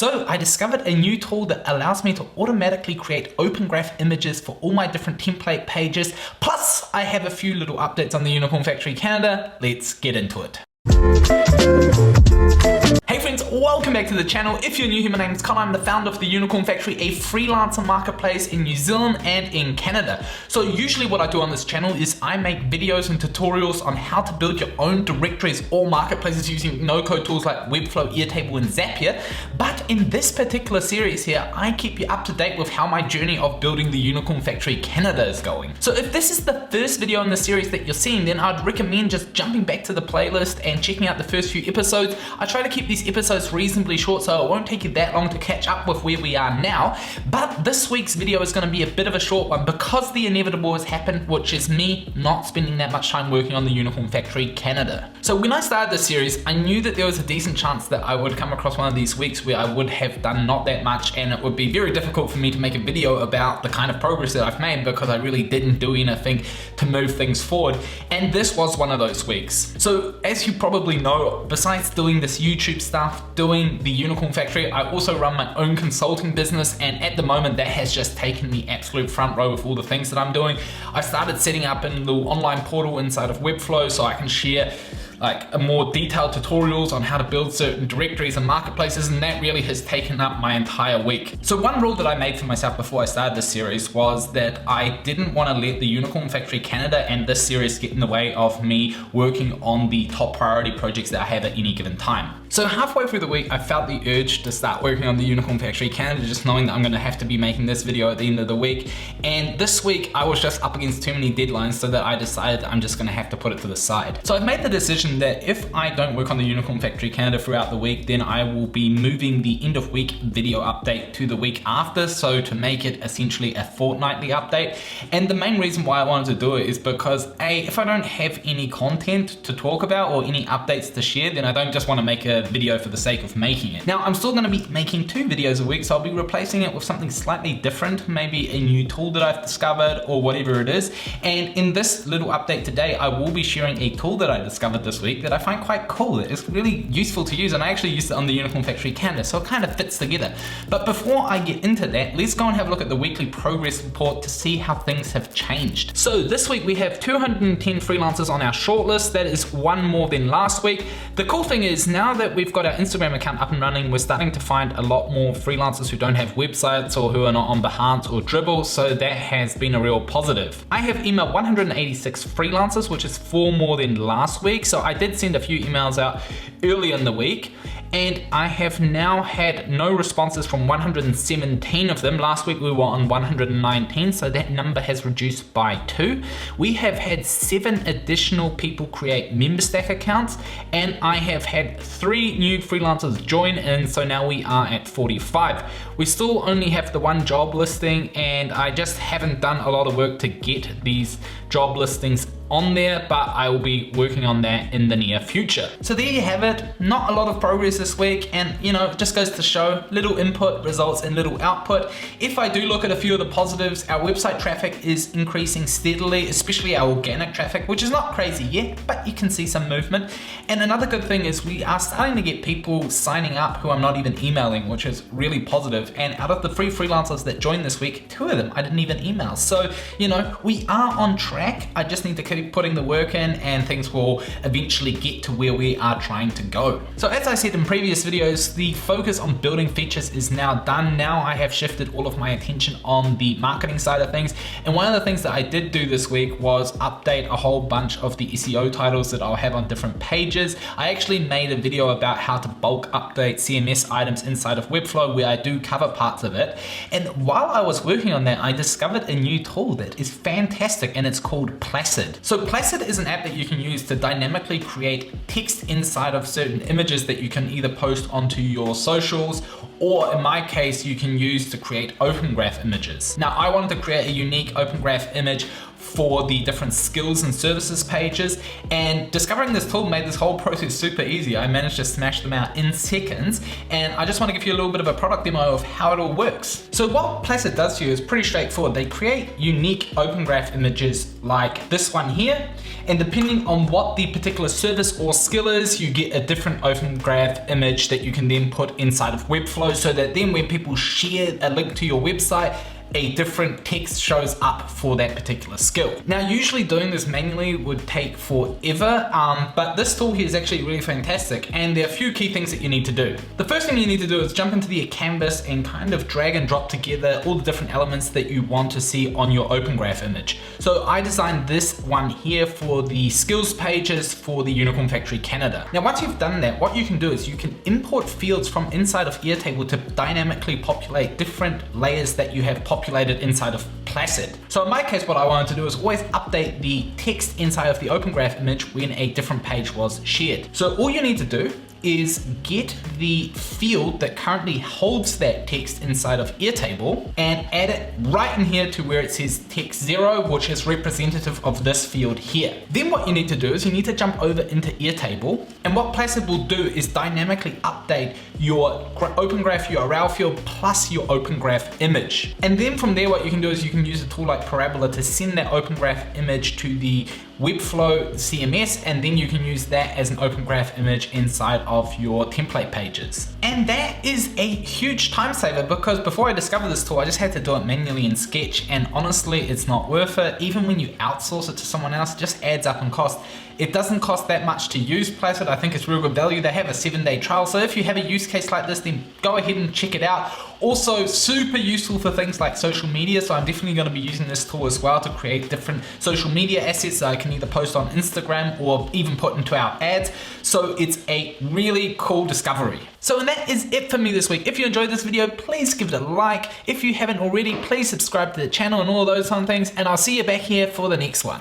So I discovered a new tool that allows me to automatically create open graph images for all my different template pages. Plus, I have a few little updates on the Unicorn Factory Canada. Let's get into it. Hey friends, welcome back to the channel. If you're new here, my name is Connor. I'm the founder of the Unicorn Factory, a freelancer marketplace in New Zealand and in Canada. So usually what I do on this channel is I make videos and tutorials on how to build your own directories or marketplaces using no-code tools like Webflow, Airtable, and Zapier. But in this particular series here, I keep you up to date with how my journey of building the Unicorn Factory Canada is going. So if this is the first video in the series that you're seeing, then I'd recommend just jumping back to the playlist and checking out the first few episodes. I try to keep these episodes reasonably short, so it won't take you that long to catch up with where we are now. But this week's video is going to be a bit of a short one because the inevitable has happened, which is me not spending that much time working on the Unicorn Factory Canada. So when I started this series, I knew that there was a decent chance that I would come across one of these weeks where I would have done not that much, and it would be very difficult for me to make a video about the kind of progress that I've made because I really didn't do anything to move things forward. And this was one of those weeks. So as you probably know, besides doing this YouTube stuff, doing the Unicorn Factory, I also run my own consulting business, and at the moment that has just taken me absolute front row with all the things that I'm doing. I started setting up a little online portal inside of Webflow so I can share like a more detailed tutorials on how to build certain directories and marketplaces, and that really has taken up my entire week. So one rule that I made for myself before I started this series was that I didn't want to let the Unicorn Factory Canada and this series get in the way of me working on the top priority projects that I have at any given time. So halfway through the week, I felt the urge to start working on the Unicorn Factory Canada, just knowing that I'm going to have to be making this video at the end of the week. And this week, I was just up against too many deadlines, so that I decided I'm just going to have to put it to the side. So I've made the decision that if I don't work on the Unicorn Factory Canada throughout the week, then I will be moving the end of week video update to the week after, so to make it essentially a fortnightly update. And the main reason why I wanted to do it is because if I don't have any content to talk about or any updates to share, then I don't just want to make a video for the sake of making it. Now I'm still going to be making 2 videos a week, so I'll be replacing it with something slightly different, maybe a new tool that I've discovered or whatever it is. And in this little update today, I will be sharing a tool that I discovered this week that I find quite cool. It's really useful to use, and I actually used it on the Unicorn Factory Canada, so it kind of fits together. But before I get into that, let's go and have a look at the weekly progress report to see how things have changed. So this week we have 210 freelancers on our shortlist. That is 1 more than last week. The cool thing is, now that we've got our Instagram account up and running, we're starting to find a lot more freelancers who don't have websites or who are not on Behance or Dribbble, so that has been a real positive. I have emailed 186 freelancers, which is 4 more than last week, so I did send a few emails out early in the week, and I have now had no responses from 117 of them. Last week we were on 119, so that number has reduced by 2. We have had 7 additional people create Memberstack accounts, and I have had 3 new freelancers join in, so now we are at 45. We still only have the 1 job listing, and I just haven't done a lot of work to get these job listings on there, but I will be working on that in the near future. So there you have it. Not a lot of progress this week, and you know, it just goes to show little input results in little output. If I do look at a few of the positives, our website traffic is increasing steadily, especially our organic traffic, which is not crazy yet, but you can see some movement. And another good thing is we are starting to get people signing up who I'm not even emailing, which is really positive. And out of the 3 freelancers that joined this week, 2 of them I didn't even email. So, you know, we are on track. I just need to keep putting the work in, and things will eventually get to where we are trying to go. So as I said in previous videos, the focus on building features is now done. Now I have shifted all of my attention on the marketing side of things. And one of the things that I did do this week was update a whole bunch of the SEO titles that I'll have on different pages. I actually made a video about how to bulk update CMS items inside of Webflow, where I do cover parts of it. And while I was working on that, I discovered a new tool that is fantastic, and it's called Placid. So Placid is an app that you can use to dynamically create text inside of certain images that you can either post onto your socials, or in my case, you can use to create open graph images. Now, I wanted to create a unique open graph image for the different skills and services pages, and discovering this tool made this whole process super easy. I managed to smash them out in seconds, and I just want to give you a little bit of a product demo of how it all works. So what Placid does for you is pretty straightforward. They create unique open graph images like this one here, and depending on what the particular service or skill is, you get a different open graph image that you can then put inside of Webflow, so that then when people share a link to your website, a different text shows up for that particular skill. Now, usually doing this manually would take forever, but this tool here is actually really fantastic, and there are a few key things that you need to do. The first thing you need to do is jump into the canvas and kind of drag and drop together all the different elements that you want to see on your open graph image. So I designed this one here for the skills pages for the Unicorn Factory Canada. Now, once you've done that, what you can do is you can import fields from inside of Airtable to dynamically populate different layers that you have populated inside of Placid. So in my case, what I wanted to do is always update the text inside of the open graph image when a different page was shared. So all you need to do is get the field that currently holds that text inside of Airtable and add it right in here to where it says text 0, which is representative of this field here. Then what you need to do is you need to jump over into Airtable, and what Placid will do is dynamically update your open graph URL field plus your open graph image. And then from there, what you can do is you can use a tool like Parabola to send that open graph image to the Webflow CMS, and then you can use that as an open graph image inside of your template pages. And that is a huge time saver, because before I discovered this tool, I just had to do it manually in Sketch, and honestly, it's not worth it. Even when you outsource it to someone else, it just adds up in cost. It doesn't cost that much to use Placid. I think it's real good value. They have a 7-day trial, so if you have a use case like this, then go ahead and check it out. Also, super useful for things like social media, so I'm definitely going to be using this tool as well to create different social media assets that I can either post on Instagram or even put into our ads. So it's a really cool discovery. So and that is it for me this week. If you enjoyed this video, please give it a like. If you haven't already, please subscribe to the channel and all those fun things, and I'll see you back here for the next one.